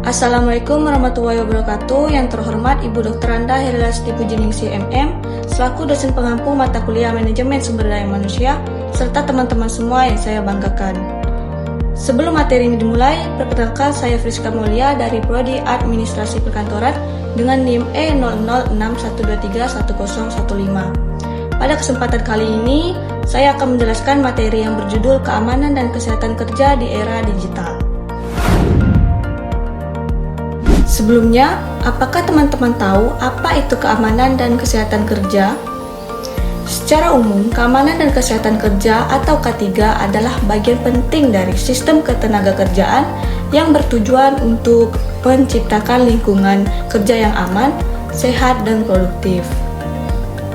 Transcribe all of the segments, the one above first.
Assalamualaikum warahmatullahi wabarakatuh. Yang terhormat Ibu Dr. Anda Herilasti Pujiningsih MM, selaku dosen pengampu mata kuliah Manajemen Sumber Daya Manusia, serta teman-teman semua yang saya banggakan. Sebelum materi ini dimulai, perkenalkan saya Friska Mulia dari Prodi Administrasi Perkantoran dengan NIM E0612310015. Pada kesempatan kali ini, saya akan menjelaskan materi yang berjudul Keamanan dan Kesehatan Kerja di Era Digital. Sebelumnya, apakah teman-teman tahu apa itu keamanan dan kesehatan kerja? Secara umum, keamanan dan kesehatan kerja atau K3 adalah bagian penting dari sistem ketenagakerjaan yang bertujuan untuk menciptakan lingkungan kerja yang aman, sehat, dan produktif.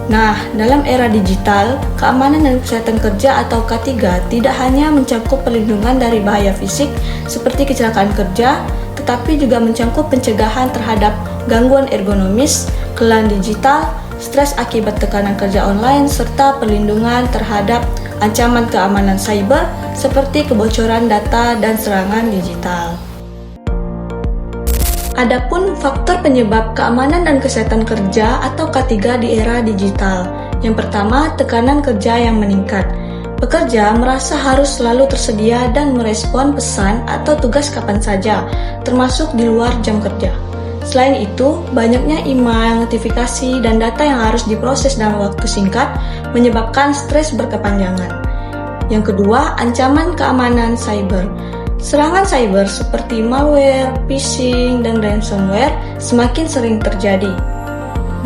Nah, dalam era digital, keamanan dan kesehatan kerja atau K3 tidak hanya mencakup perlindungan dari bahaya fisik seperti kecelakaan kerja, tetapi juga mencakup pencegahan terhadap gangguan ergonomis, kelelahan digital, stres akibat tekanan kerja online, serta perlindungan terhadap ancaman keamanan cyber seperti kebocoran data dan serangan digital. Adapun faktor penyebab keamanan dan kesehatan kerja atau K3 di era digital. Yang pertama, tekanan kerja yang meningkat. Pekerja merasa harus selalu tersedia dan merespon pesan atau tugas kapan saja, termasuk di luar jam kerja. Selain itu, banyaknya email, notifikasi, dan data yang harus diproses dalam waktu singkat menyebabkan stres berkepanjangan. Yang kedua, ancaman keamanan cyber. Serangan cyber seperti malware, phishing, dan ransomware semakin sering terjadi.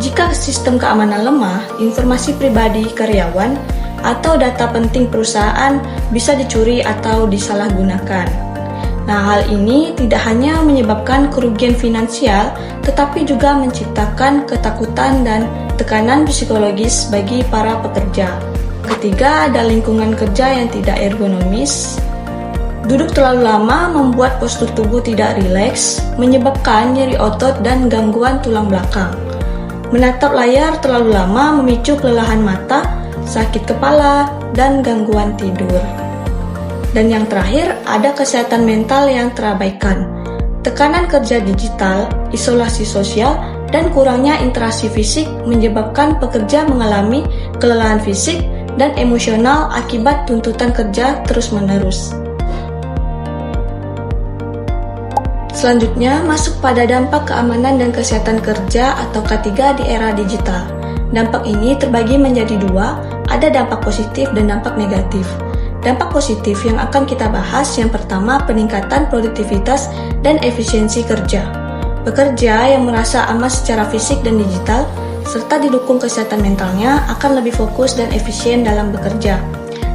Jika sistem keamanan lemah, informasi pribadi karyawan atau data penting perusahaan bisa dicuri atau disalahgunakan. Nah, hal ini tidak hanya menyebabkan kerugian finansial, tetapi juga menciptakan ketakutan dan tekanan psikologis bagi para pekerja. Ketiga, ada lingkungan kerja yang tidak ergonomis. Duduk terlalu lama membuat postur tubuh tidak rileks, menyebabkan nyeri otot dan gangguan tulang belakang. Menatap layar terlalu lama memicu kelelahan mata, sakit kepala, dan gangguan tidur. Dan yang terakhir, ada kesehatan mental yang terabaikan. Tekanan kerja digital, isolasi sosial, dan kurangnya interaksi fisik menyebabkan pekerja mengalami kelelahan fisik dan emosional akibat tuntutan kerja terus-menerus. Selanjutnya, masuk pada dampak keamanan dan kesehatan kerja atau K3 di era digital. Dampak ini terbagi menjadi dua, ada dampak positif dan dampak negatif. Dampak positif yang akan kita bahas yang pertama, peningkatan produktivitas dan efisiensi kerja. Pekerja yang merasa aman secara fisik dan digital, serta didukung kesehatan mentalnya akan lebih fokus dan efisien dalam bekerja.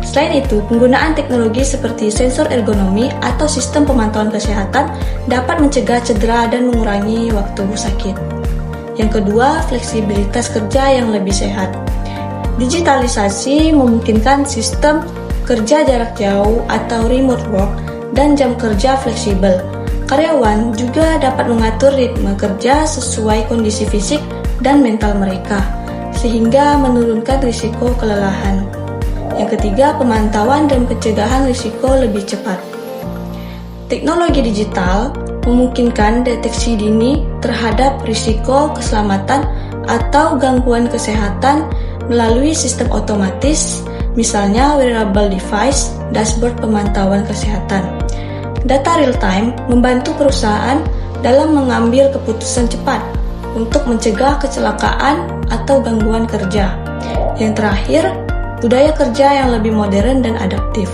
Selain itu, penggunaan teknologi seperti sensor ergonomi atau sistem pemantauan kesehatan dapat mencegah cedera dan mengurangi waktu sakit. Yang kedua, fleksibilitas kerja yang lebih sehat. Digitalisasi memungkinkan sistem kerja jarak jauh atau remote work dan jam kerja fleksibel. Karyawan juga dapat mengatur ritme kerja sesuai kondisi fisik dan mental mereka, sehingga menurunkan risiko kelelahan. Yang ketiga, pemantauan dan pencegahan risiko lebih cepat. Teknologi digital memungkinkan deteksi dini terhadap risiko keselamatan atau gangguan kesehatan melalui sistem otomatis, misalnya wearable device, dashboard pemantauan kesehatan. Data real-time membantu perusahaan dalam mengambil keputusan cepat untuk mencegah kecelakaan atau gangguan kerja. Yang terakhir, budaya kerja yang lebih modern dan adaptif.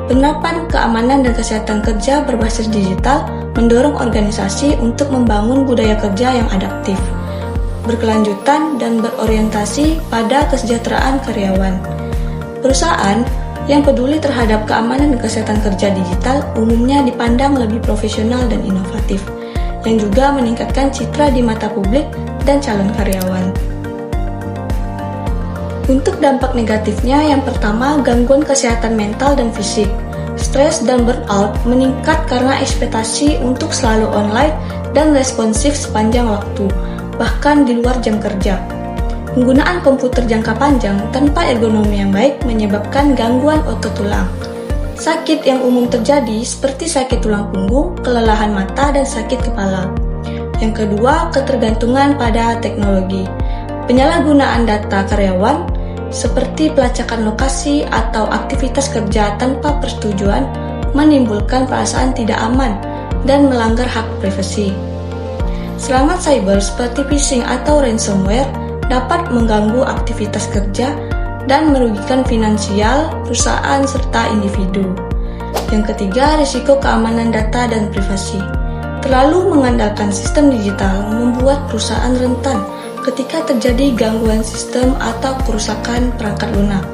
Penerapan keamanan dan kesehatan kerja berbasis digital mendorong organisasi untuk membangun budaya kerja yang adaptif, berkelanjutan, dan berorientasi pada kesejahteraan karyawan. Perusahaan yang peduli terhadap keamanan dan kesehatan kerja digital umumnya dipandang lebih profesional dan inovatif, yang juga meningkatkan citra di mata publik dan calon karyawan. Untuk dampak negatifnya, yang pertama, gangguan kesehatan mental dan fisik. Stres dan burnout meningkat karena ekspektasi untuk selalu online dan responsif sepanjang waktu, bahkan di luar jam kerja. Penggunaan komputer jangka panjang tanpa ergonomi yang baik menyebabkan gangguan otot tulang. Sakit yang umum terjadi seperti sakit tulang punggung, kelelahan mata, dan sakit kepala. Yang kedua, ketergantungan pada teknologi. Penyalahgunaan data karyawan seperti pelacakan lokasi atau aktivitas kerja tanpa persetujuan menimbulkan perasaan tidak aman dan melanggar hak privasi. Serangan cyber seperti phishing atau ransomware dapat mengganggu aktivitas kerja dan merugikan finansial perusahaan serta individu. Yang ketiga, risiko keamanan data dan privasi. Terlalu mengandalkan sistem digital membuat perusahaan rentan ketika terjadi gangguan sistem atau kerusakan perangkat lunak,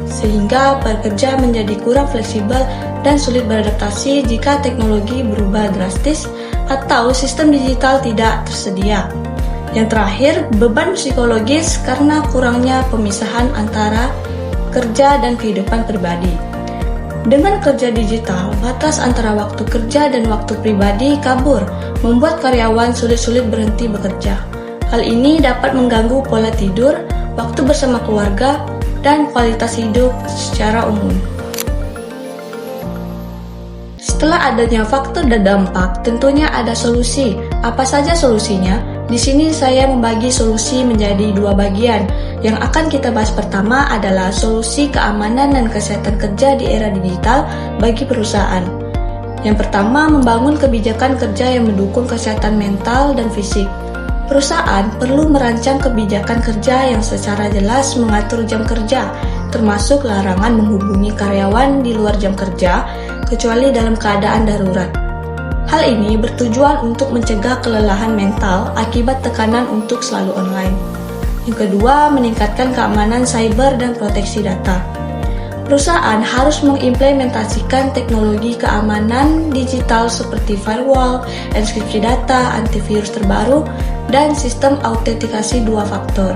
sehingga pekerja menjadi kurang fleksibel dan sulit beradaptasi jika teknologi berubah drastis atau sistem digital tidak tersedia. Yang terakhir, beban psikologis karena kurangnya pemisahan antara kerja dan kehidupan pribadi. Dengan kerja digital, batas antara waktu kerja dan waktu pribadi kabur, membuat karyawan sulit-sulit berhenti bekerja. Hal ini dapat mengganggu pola tidur, waktu bersama keluarga, dan kualitas hidup secara umum. Setelah adanya faktor dan dampak, tentunya ada solusi. Apa saja solusinya? Di sini saya membagi solusi menjadi dua bagian. Yang akan kita bahas pertama adalah solusi keamanan dan kesehatan kerja di era digital bagi perusahaan. Yang pertama, membangun kebijakan kerja yang mendukung kesehatan mental dan fisik. Perusahaan perlu merancang kebijakan kerja yang secara jelas mengatur jam kerja, termasuk larangan menghubungi karyawan di luar jam kerja, kecuali dalam keadaan darurat. Hal ini bertujuan untuk mencegah kelelahan mental akibat tekanan untuk selalu online. Yang kedua, meningkatkan keamanan cyber dan proteksi data. Perusahaan harus mengimplementasikan teknologi keamanan digital seperti firewall, enkripsi data, antivirus terbaru, dan sistem autentikasi dua faktor.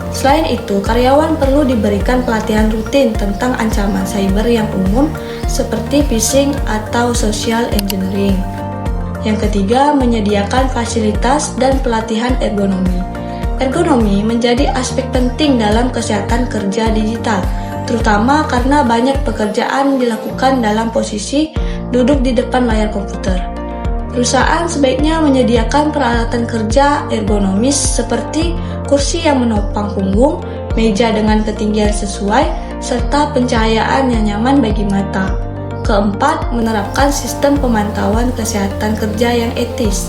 Selain itu, karyawan perlu diberikan pelatihan rutin tentang ancaman cyber yang umum seperti phishing atau social engineering. Yang ketiga, menyediakan fasilitas dan pelatihan ergonomi. Ergonomi menjadi aspek penting dalam kesehatan kerja digital, terutama karena banyak pekerjaan dilakukan dalam posisi duduk di depan layar komputer. Perusahaan sebaiknya menyediakan peralatan kerja ergonomis seperti kursi yang menopang punggung, meja dengan ketinggian sesuai, serta pencahayaan yang nyaman bagi mata. Keempat, menerapkan sistem pemantauan kesehatan kerja yang etis.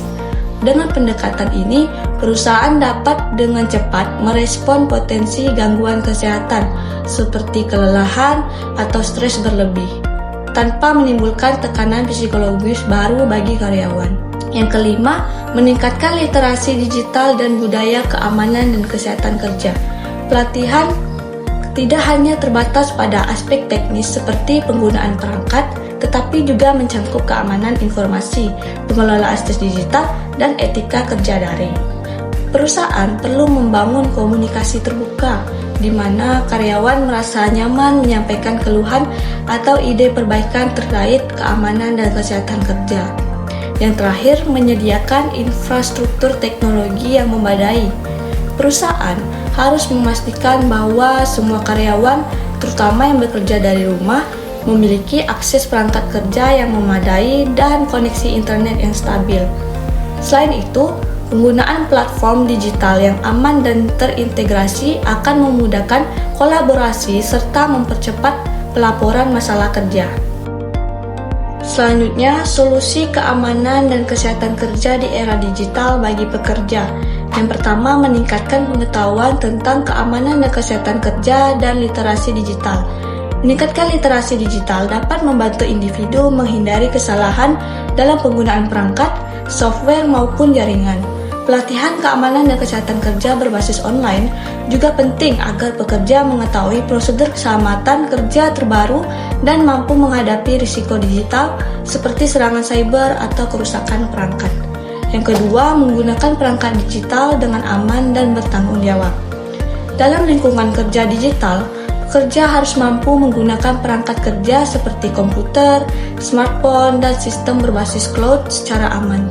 Dengan pendekatan ini, perusahaan dapat dengan cepat merespon potensi gangguan kesehatan seperti kelelahan atau stres berlebih, tanpa menimbulkan tekanan psikologis baru bagi karyawan. Yang kelima, meningkatkan literasi digital dan budaya keamanan dan kesehatan kerja. Pelatihan tidak hanya terbatas pada aspek teknis seperti penggunaan perangkat, tetapi juga mencangkup keamanan informasi, pengelolaan akses digital, dan etika kerja daring. Perusahaan perlu membangun komunikasi terbuka, di mana karyawan merasa nyaman menyampaikan keluhan atau ide perbaikan terkait keamanan dan kesehatan kerja. Yang terakhir, menyediakan infrastruktur teknologi yang memadai. Perusahaan harus memastikan bahwa semua karyawan, terutama yang bekerja dari rumah, memiliki akses perangkat kerja yang memadai dan koneksi internet yang stabil. Selain itu, penggunaan platform digital yang aman dan terintegrasi akan memudahkan kolaborasi serta mempercepat pelaporan masalah kerja. Selanjutnya, solusi keamanan dan kesehatan kerja di era digital bagi pekerja. Yang pertama, meningkatkan pengetahuan tentang keamanan dan kesehatan kerja dan literasi digital. Meningkatkan literasi digital dapat membantu individu menghindari kesalahan dalam penggunaan perangkat, software maupun jaringan. Pelatihan keamanan dan kesehatan kerja berbasis online juga penting agar pekerja mengetahui prosedur keselamatan kerja terbaru dan mampu menghadapi risiko digital seperti serangan cyber atau kerusakan perangkat. Yang kedua, menggunakan perangkat digital dengan aman dan bertanggung jawab. Dalam lingkungan kerja digital, pekerja harus mampu menggunakan perangkat kerja seperti komputer, smartphone, dan sistem berbasis cloud secara aman.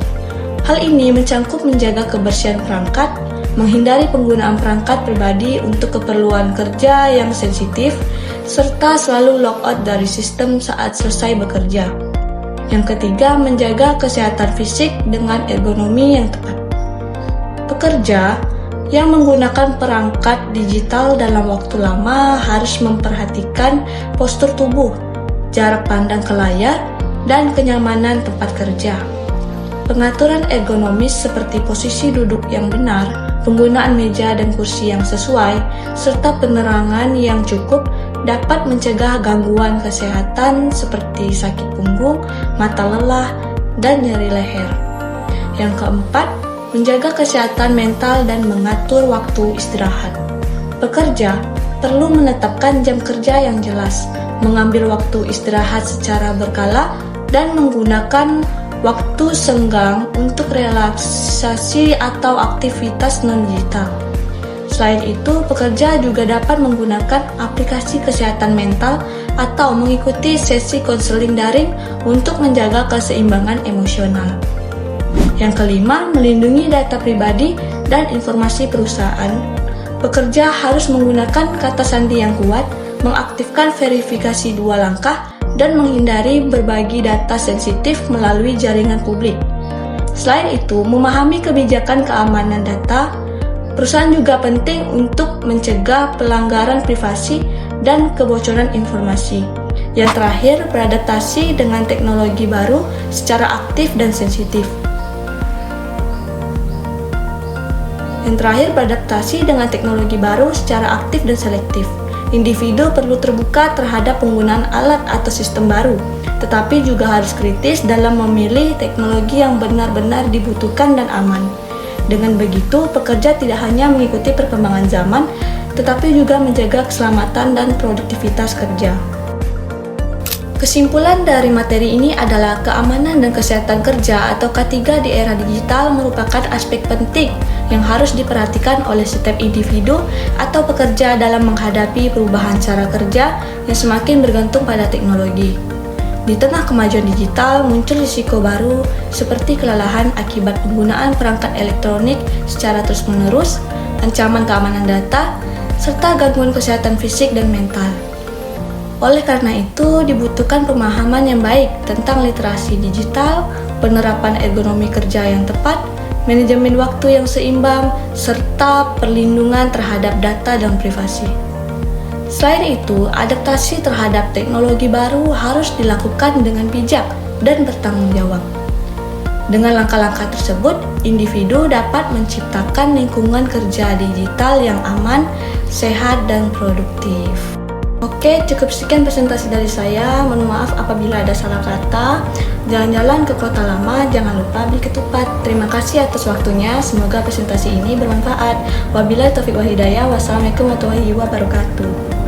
Hal ini mencangkup menjaga kebersihan perangkat, menghindari penggunaan perangkat pribadi untuk keperluan kerja yang sensitif, serta selalu logout dari sistem saat selesai bekerja. Yang ketiga, menjaga kesehatan fisik dengan ergonomi yang tepat. Pekerja yang menggunakan perangkat digital dalam waktu lama harus memperhatikan postur tubuh, jarak pandang ke layar, dan kenyamanan tempat kerja. Pengaturan ergonomis seperti posisi duduk yang benar, penggunaan meja dan kursi yang sesuai, serta penerangan yang cukup dapat mencegah gangguan kesehatan seperti sakit punggung, mata lelah, dan nyeri leher. Yang keempat, menjaga kesehatan mental dan mengatur waktu istirahat. Pekerja perlu menetapkan jam kerja yang jelas, mengambil waktu istirahat secara berkala, dan menggunakan waktu senggang untuk relaksasi atau aktivitas non-digital. Selain itu, pekerja juga dapat menggunakan aplikasi kesehatan mental atau mengikuti sesi konseling daring untuk menjaga keseimbangan emosional. Yang kelima, melindungi data pribadi dan informasi perusahaan. Pekerja harus menggunakan kata sandi yang kuat, mengaktifkan verifikasi 2 langkah, dan menghindari berbagi data sensitif melalui jaringan publik. Selain itu, memahami kebijakan keamanan data, perusahaan juga penting untuk mencegah pelanggaran privasi dan kebocoran informasi. Yang terakhir, beradaptasi dengan teknologi baru secara aktif dan sensitif. Individu perlu terbuka terhadap penggunaan alat atau sistem baru, tetapi juga harus kritis dalam memilih teknologi yang benar-benar dibutuhkan dan aman. Dengan begitu, pekerja tidak hanya mengikuti perkembangan zaman, tetapi juga menjaga keselamatan dan produktivitas kerja. Kesimpulan dari materi ini adalah keamanan dan kesehatan kerja atau K3 di era digital merupakan aspek penting yang harus diperhatikan oleh setiap individu atau pekerja dalam menghadapi perubahan cara kerja yang semakin bergantung pada teknologi. Di tengah kemajuan digital, muncul risiko baru seperti kelelahan akibat penggunaan perangkat elektronik secara terus-menerus, ancaman keamanan data, serta gangguan kesehatan fisik dan mental. Oleh karena itu, dibutuhkan pemahaman yang baik tentang literasi digital, penerapan ergonomi kerja yang tepat, manajemen waktu yang seimbang, serta perlindungan terhadap data dan privasi. Selain itu, adaptasi terhadap teknologi baru harus dilakukan dengan bijak dan bertanggung jawab. Dengan langkah-langkah tersebut, individu dapat menciptakan lingkungan kerja digital yang aman, sehat, dan produktif. Oke, cukup sekian presentasi dari saya. Mohon maaf apabila ada salah kata. Jalan-jalan ke kota lama, jangan lupa beli ketupat. Terima kasih atas waktunya. Semoga presentasi ini bermanfaat. Wabillahi taufiq wal hidayah. Wassalamualaikum warahmatullahi wabarakatuh.